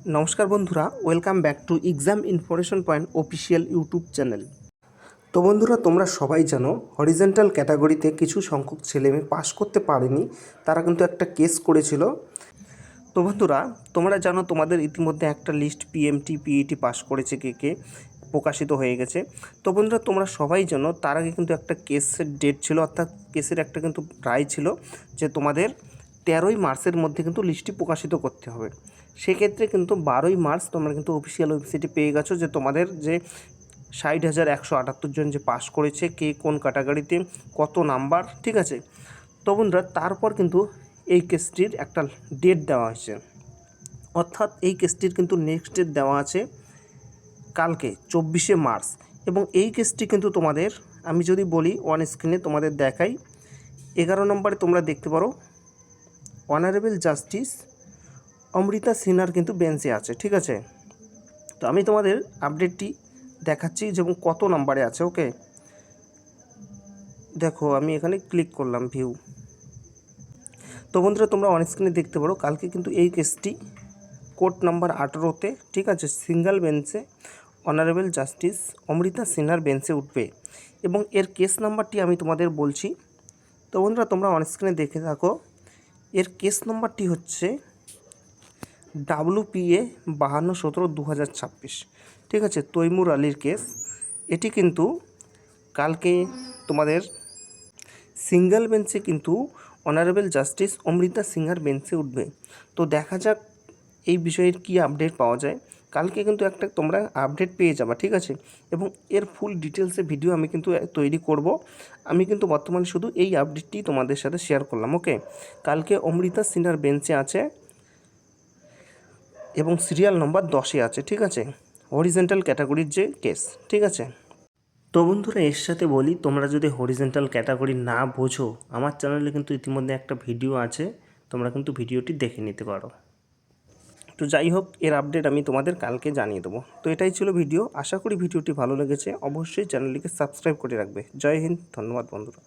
নমস্কার বন্ধুরা, welcome back to exam information point official YouTube channel. তো বন্ধুরা, তোমরা সবাই জানো হরিজেন্টাল ক্যাটাগরিতে কিছু সংখ্যক ছেলেমেয়ে পাস করতে পারেনি, তারা কিন্তু একটা কেস করেছিল। তো বন্ধুরা, তোমরা জানো তোমাদের ইতিমধ্যে একটা লিস্ট পিএমটি পিইটি পাস করেছে কে কে প্রকাশিত হয়ে গেছে। তো বন্ধুরা, তোমরা সবাই জানো তার আগে কিন্তু একটা কেসের ডেট ছিল, অর্থাৎ কেসের একটা কিন্তু রায় ছিল যে তোমাদের 13ই মার্চের মধ্যে কিন্তু লিস্টটি প্রকাশিত করতে হবে। সেক্ষেত্রে কিন্তু 12ই মার্চ তোমরা কিন্তু অফিসিয়াল ওয়েবসাইটে পেয়ে গেছো যে তোমাদের যে 60,178 জন যে পাস করেছে, কে কোন ক্যাটাগরিতে কত নাম্বার, ঠিক আছে। তো বন্ধুরা, তারপর কিন্তু এই কেসটির একটা ডেট দেওয়া হয়েছে, অর্থাৎ এই কেসটির কিন্তু নেক্সট ডেট দেওয়া আছে কালকে 24শে মার্চ। এবং এই কেসটি কিন্তু তোমাদের, আমি যদি বলি অন স্ক্রিনে তোমাদের দেখাই, 11 নম্বরে তোমরা দেখতে পারো অনারেবল জাস্টিস অমৃতা সিনহার কিন্তু বেঞ্চে আছে, ঠিক আছে। তো আমি তোমাদের আপডেটটি দেখাচ্ছি যেমন কত নাম্বারে আছে। ওকে, দেখো আমি এখানে ক্লিক করলাম ভিউ। তো বন্ধুরা, তোমরা অন স্ক্রিনে দেখতে পারো কালকে কিন্তু এই কেসটি কোর্ট নাম্বার 18-তে, ঠিক আছে, সিঙ্গেল বেঞ্চে অনারেবল জাস্টিস অমৃতা সিনহার বেঞ্চে উঠবে। এবং এর কেস নাম্বারটি আমি তোমাদের বলছি। তো বন্ধুরা, তোমরা অন স্ক্রিনে দেখে থাকো, এর কেস নাম্বারটি হচ্ছে WPA 5217/2026, ঠিক আছে, তৈমুর আলীর কেস। এটি কিন্তু কালকে তোমাদের সিঙ্গেল বেঞ্চে কিন্তু অনারেবল জাস্টিস অমৃতা সিনহার বেঞ্চে উঠবে। তো দেখা যাক এই বিষয়ের কী আপডেট পাওয়া যায়। কালকে কিন্তু একটা তোমরা আপডেট পেয়ে যাবা, ঠিক আছে। এবং এর ফুল ডিটেলসে ভিডিও আমি কিন্তু তৈরি করব। আমি কিন্তু বর্তমানে শুধু এই আপডেটটি তোমাদের সাথে শেয়ার করলাম। ওকে, কালকে অমৃতা সিনহার বেঞ্চে আছে এবং সিরিয়াল নম্বর 10-এ আছে, ঠিক আছে, হরিজেন্টাল ক্যাটাগরির যে কেস, ঠিক আছে। তো বন্ধুরা, এর সাথে বলি, তোমরা যদি হরিজেন্টাল ক্যাটাগরি না বোঝো, আমার চ্যানেলে কিন্তু ইতিমধ্যে একটা ভিডিও আছে, তোমরা কিন্তু ভিডিওটি দেখে নিতে পারো। তো যাই হোক, এর আপডেট আমি তোমাদের কালকে জানিয়ে দেবো। তো এটাই ছিল ভিডিও। আশা করি ভিডিওটি ভালো লেগেছে। অবশ্যই চ্যানেলটিকে সাবস্ক্রাইব করে রাখবে। জয় হিন্দ, ধন্যবাদ বন্ধুরা।